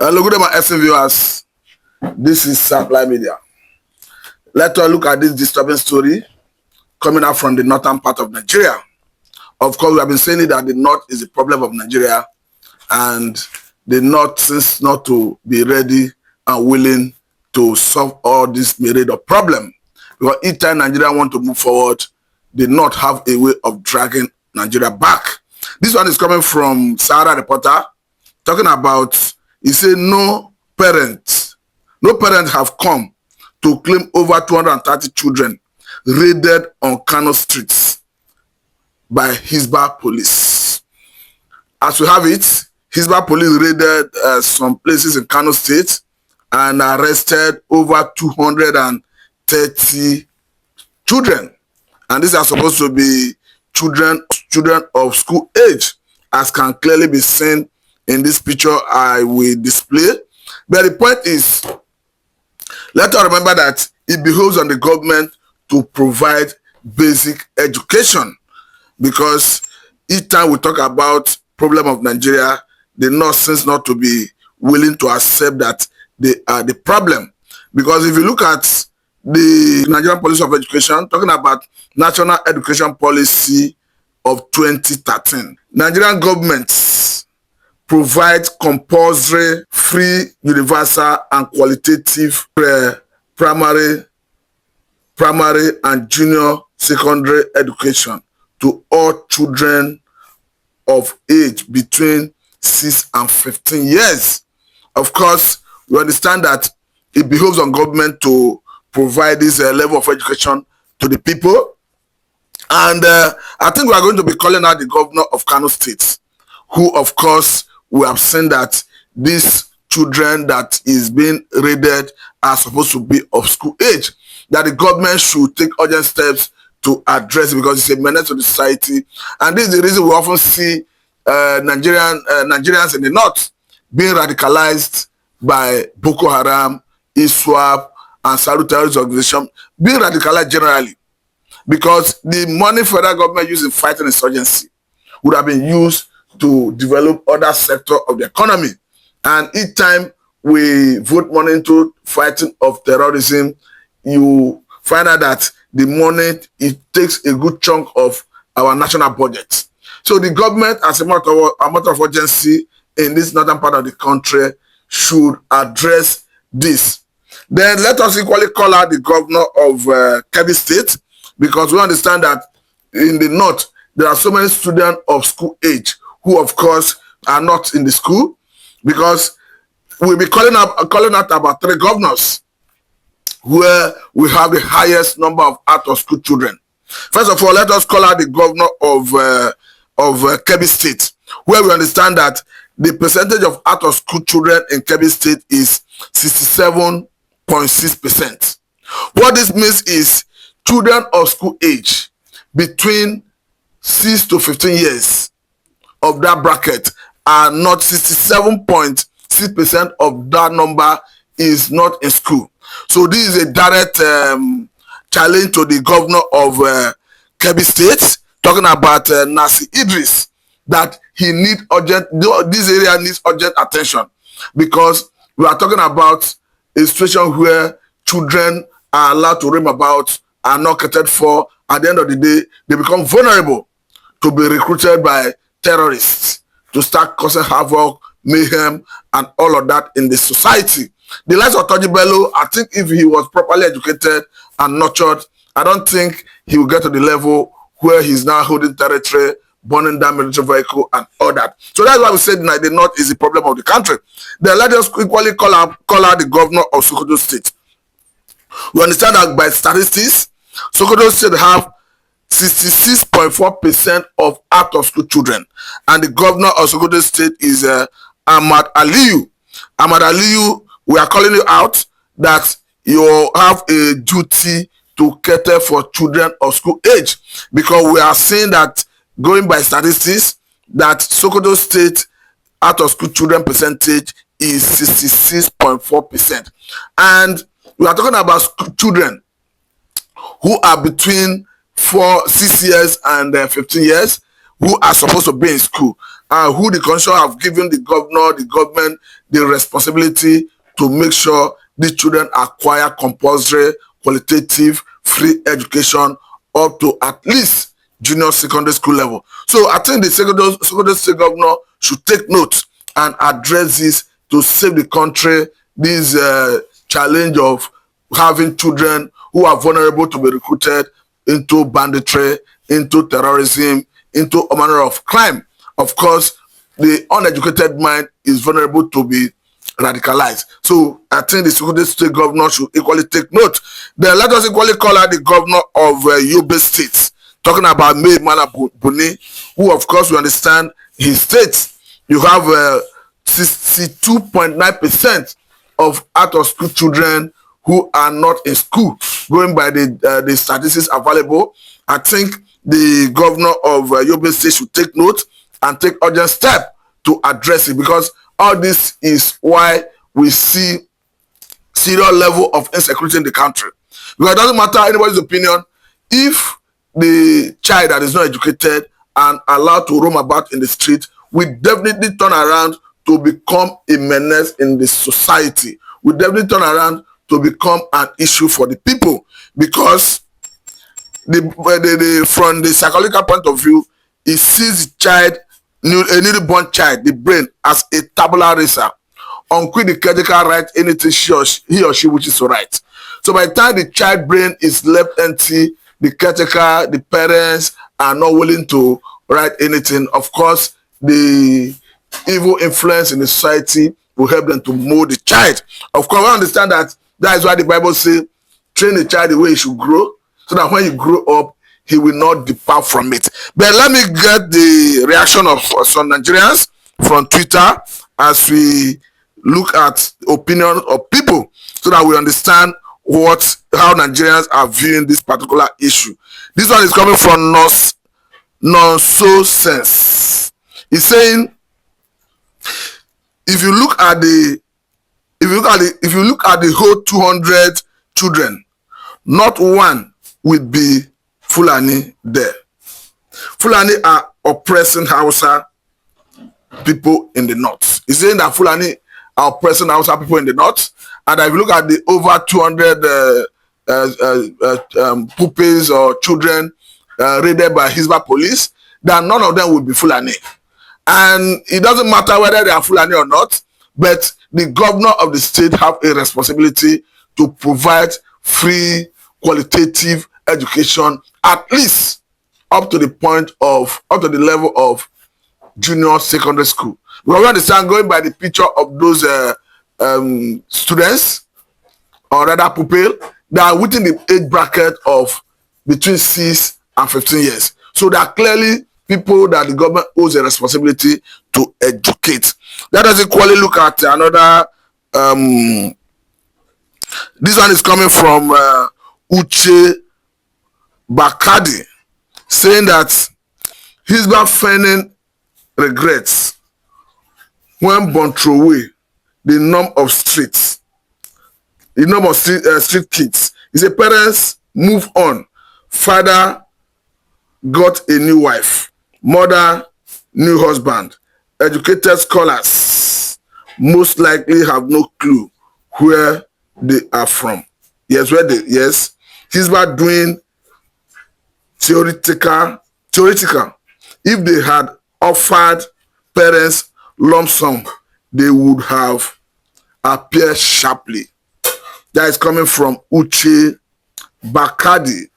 Hello, good day, my SM viewers. This is Supply Media. Let us look at this disturbing story coming out from the northern part of Nigeria. Of course, we have been saying that the north is the problem of Nigeria, and the north seems not to be ready and willing to solve all this myriad of problems. Because each time Nigeria want to move forward, the north have a way of dragging Nigeria back. This one is coming from Sahara Reporter, talking about, he said, no parent have come to claim over 230 children raided on Kano streets by Hisbah police. As we have it, Hisbah police raided some places in Kano State and arrested over 230 children. And these are supposed to be children of school age, as can clearly be seen in this picture I will display. But the point is, let us remember that it behoves on the government to provide basic education, because each time we talk about problem of Nigeria, the north seems not to be willing to accept that they are the problem. Because if you look at the Nigerian Policy of Education, talking about National Education Policy of 2013, Nigerian governments provide compulsory, free, universal, and qualitative primary and junior secondary education to all children of age between 6 and 15 years. Of course, we understand that it behoves on government to provide this level of education to the people. And I think we are going to be calling out the governor of Kano State, who, of course, we have seen that these children that is being raided are supposed to be of school age, that the government should take urgent steps to address it, because it's a menace to the society. And this is the reason we often see Nigerians in the north being radicalized by Boko Haram, Hisbah, and Salu terrorist organization, being radicalized generally, because the money federal government used in fighting insurgency would have been used to develop other sector of the economy. And each time we vote money into fighting of terrorism, you find out that the money, it takes a good chunk of our national budget. So the government, as a matter of urgency in this northern part of the country, should address this. Then let us equally call out the governor of Kebbi State, because we understand that in the north, there are so many students of school age who, of course, are not in the school, because we'll be calling out about 3 governors where we have the highest number of out-of-school children. First of all, let us call out the governor of Kebbi State, where we understand that the percentage of out-of-school children in Kebbi State is 67.6%. What this means is children of school age between 6 to 15 years of that bracket are not, 67.6% of that number is not in school. So this is a direct challenge to the governor of Kebbi State, talking about Nasi Idris, that he need urgent, this area needs urgent attention, because we are talking about a situation where children are allowed to roam about, are not catered for. At the end of the day, they become vulnerable to be recruited by terrorists to start causing havoc, mayhem, and all of that in the society. The likes of Toji Bello, I think if he was properly educated and nurtured, I don't think he will get to the level where he's now holding territory, burning down military vehicle and all that. So that's why we said the north is the problem of the country. Then let us equally call out the governor of Sokoto State. We understand that by statistics, Sokoto State have 66.4% of out-of-school children, and the governor of Sokoto State is Ahmad Aliyu. Ahmad Aliyu, we are calling you out that you have a duty to cater for children of school age, because we are seeing that, going by statistics, that Sokoto State out-of-school children percentage is 66.4%. And we are talking about children who are between 6 years and 15 years, who are supposed to be in school. who the constitution have given the government, the responsibility to make sure these children acquire compulsory, qualitative, free education up to at least junior secondary school level. So I think the secondary state governor should take note and address this to save the country this challenge of having children who are vulnerable to be recruited into banditry, into terrorism, into a manner of crime. Of course, the uneducated mind is vulnerable to be radicalized. So I think the secondary state governor should equally take note. Then let us equally call out the governor of Yobe State, talking about May Mala Buni, who of course we understand his state. You have 62.9% of out-of-school children who are not in school, going by the statistics available. I think the governor of Yobe State should take note and take urgent step to address it, because all this is why we see serious level of insecurity in the country. Because it doesn't matter anybody's opinion, if the child that is not educated and allowed to roam about in the street, we definitely turn around to become a menace in the society. We definitely turn around to become an issue for the people, because from the psychological point of view, it sees the child, a newborn child, the brain, as a tabula rasa. Until the caretaker write anything he or she wishes to write. So by the time the child brain is left empty, the caretaker, the parents are not willing to write anything. Of course, the evil influence in the society will help them to mold the child. Of course, we understand that is why the Bible says, train the child the way he should grow, so that when you grow up, he will not depart from it. But let me get the reaction of some Nigerians from Twitter as we look at opinion of people, so that we understand how Nigerians are viewing this particular issue. This one is coming from Nonsense. He's saying, if you look at the whole 200 children, not one will be Fulani there. Fulani are oppressing Hausa people in the north. He's saying that Fulani are oppressing Hausa people in the north, and if you look at the over 200 pupils or children raided by Hisbah police, that none of them will be Fulani. And it doesn't matter whether they are Fulani or not, but the governor of the state have a responsibility to provide free, qualitative education, at least up to the level of junior secondary school. We understand, going by the picture of those students, or rather pupil, they are within the age bracket of between 6 and 15 years. So they are clearly people that the government owes a responsibility to educate. Let us equally look at another. This one is coming from Uche Bakadi, saying that Hisbah feigning regrets when born throw away the norm of street kids. He said, parents move on. Father got a new wife. Mother, new husband. Educated scholars most likely have no clue where they are from. Yes, Hisbah doing theoretical. If they had offered parents lump sum, they would have appeared sharply. That is coming from Uche Bakadi.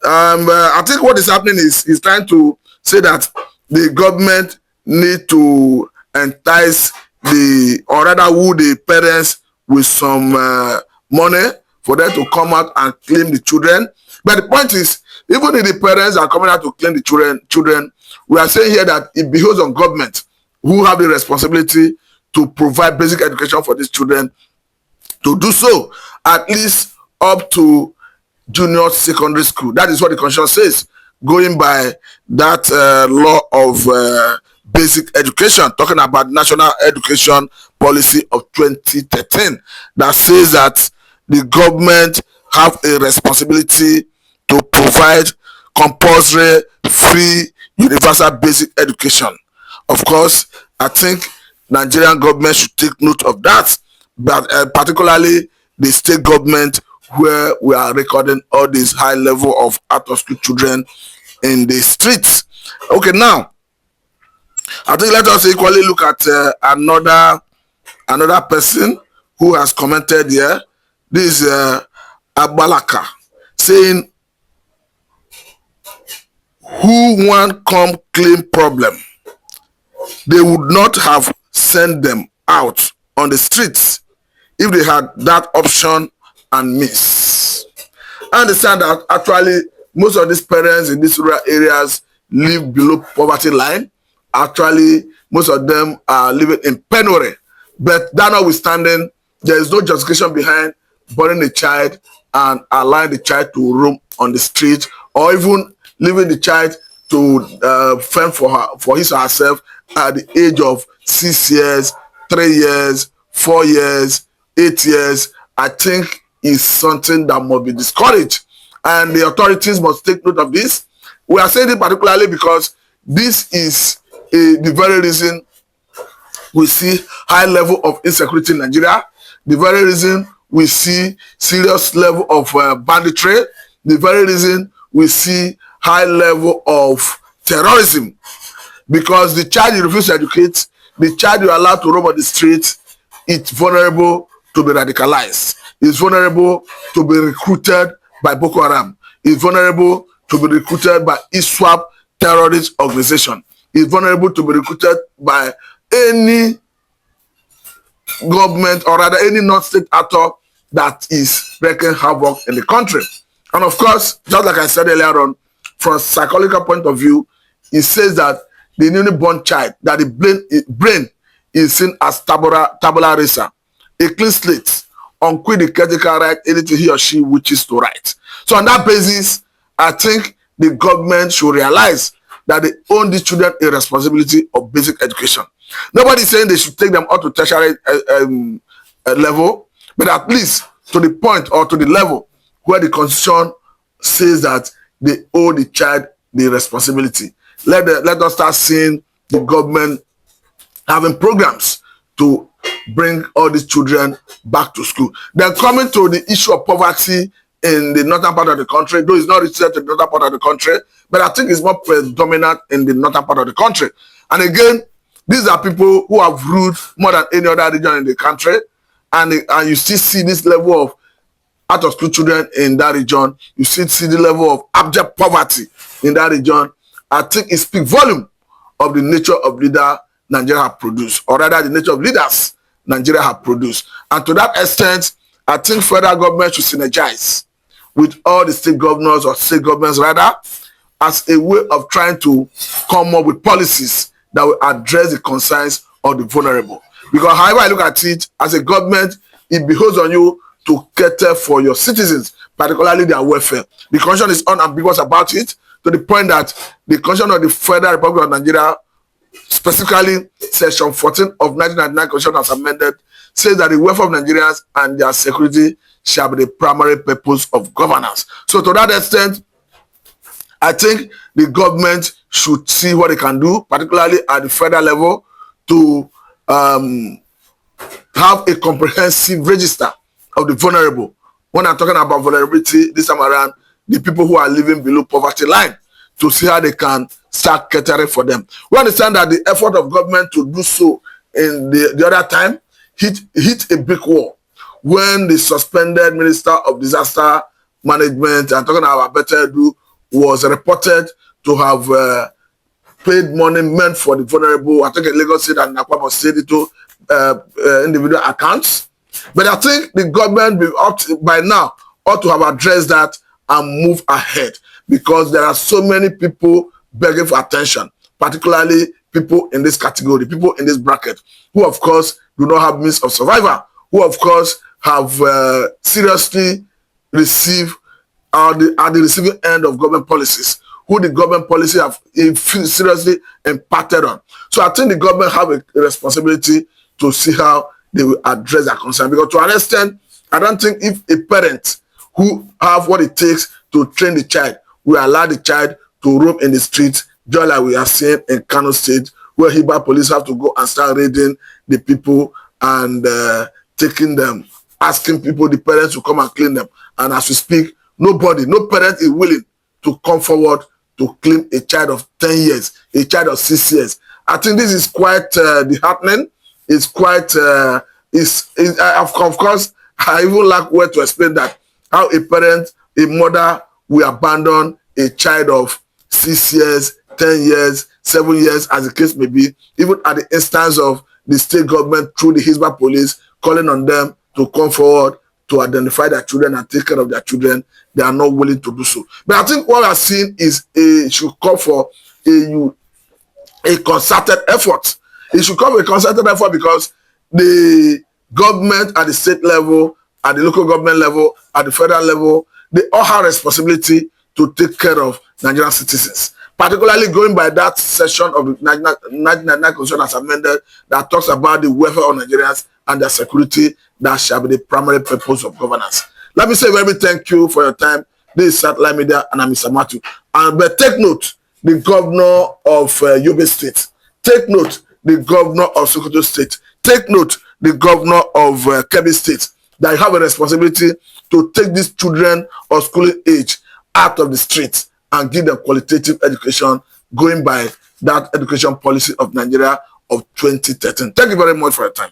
I think what is happening is he's trying to say that the government need to entice the parents with some money for them to come out and claim the children. But the point is, even if the parents are coming out to claim the children, we are saying here that it behoves on government, who have the responsibility to provide basic education for these children, to do so at least up to junior secondary school. That is what the constitution says, going by that law of basic education, talking about National Education Policy of 2013, that says that the government have a responsibility to provide compulsory, free, universal basic education Of course, I think Nigerian government should take note of that, but particularly the state government, where we are recording all these high level of out of school children in the streets. Okay, now I think let us equally look at another person who has commented here. This is Abalaka saying, who want come claim problem, they would not have sent them out on the streets if they had that option and miss. I understand that actually most of these parents in these rural areas live below poverty line. Actually, most of them are living in penury. But that notwithstanding, there is no justification behind burning a child and allowing the child to roam on the street, or even leaving the child to fend for his or herself at the age of 6 years, 3 years, 4 years, 8 years. I think is something that must be discouraged, and the authorities must take note of this. We are saying it particularly because this is the very reason we see high level of insecurity in Nigeria, the very reason we see serious level of banditry, the very reason we see high level of terrorism, because the child you refuse to educate, the child you allow to roam on the street, it's vulnerable to be radicalized, it's vulnerable to be recruited by Boko Haram, it's vulnerable to be recruited by ISWAP terrorist organization, it's vulnerable to be recruited by any government, or rather any non-state actor that is wreaking havoc in the country. And of course, just like I said earlier on, from a psychological point of view, it says that the newly born child, that the brain is seen as tabula rasa, a clean slate, on which the caretaker write anything he or she wishes to write. So on that basis, I think the government should realize that they own these children a responsibility of basic education. Nobody is saying they should take them up to tertiary level, but at least to the point or to the level where the constitution says that they owe the child the responsibility. Let us start seeing the government having programs to bring all these children back to school. Then coming to the issue of poverty in the northern part of the country, though it's not restricted to the northern part of the country, but I think it's more predominant in the northern part of the country. And again, these are people who have ruled more than any other region in the country, and you still see this level of out of school children in that region. You still see the level of abject poverty in that region. I think it speaks volume of the nature of leader Nigeria have produced, or rather the nature of leaders Nigeria have produced. And to that extent, I think federal government should synergize with all the state governors, or state governments rather, as a way of trying to come up with policies that will address the concerns of the vulnerable. Because however I look at it, as a government, it behoves on you to cater for your citizens, particularly their welfare. The constitution is unambiguous about it, to the point that the constitution of the Federal Republic of Nigeria, specifically section 14 of 1999 constitution as amended, says that the welfare of Nigerians and their security shall be the primary purpose of governance. So to that extent, I think the government should see what they can do, particularly at the federal level, to have a comprehensive register of the vulnerable. When I'm talking about vulnerability this time around, the people who are living below poverty line, to see how they can start catering for them. We understand that the effort of government to do so in the other time hit a brick wall when the suspended Minister of Disaster Management, and talking about Better Do, was reported to have paid money meant for the vulnerable. I think in Lagos State and Akwa State to individual accounts. But I think the government by now ought to have addressed that and move ahead, because there are so many people begging for attention, particularly people in this category, people in this bracket, who of course do not have means of survival, who of course have seriously received at the receiving end of government policies, who the government policy have seriously impacted on. So I think the government have a responsibility to see how they will address that concern, because to an extent, I don't think if a parent who have what it takes to train the child will allow the child to roam in the streets, just like we are seeing in Kano State, where Hisbah police have to go and start raiding the people and taking them, asking people, the parents, to come and clean them. And as we speak, nobody, no parent is willing to come forward to claim a child of 10 years, a child of 6 years. I think this is quite disheartening. It's quite, of course, I even lack word to explain that, how a parent, a mother will abandon a child of 6 years, 10 years, 7 years, as the case may be, even at the instance of the state government through the Hisbah police calling on them to come forward to identify their children and take care of their children. They are not willing to do so. But I think what we are seeing is should call for a concerted effort. It should come with a concerted effort, because the government at the state level, at the local government level, at the federal level, they all have responsibility to take care of Nigerian citizens. Particularly going by that section of the 1999 Constitution as amended that talks about the welfare of Nigerians and their security, that shall be the primary purpose of governance. Let me say a very thank you for your time. This is Satellite Media, and I'm Mr. Matthew. But take note, the governor of Yobe State. Take note, the governor of Sokoto State. Take note, the governor of Kebbi State, that you have a responsibility to take these children of schooling age out of the streets and give them qualitative education, going by that education policy of Nigeria of 2013. Thank you very much for your time.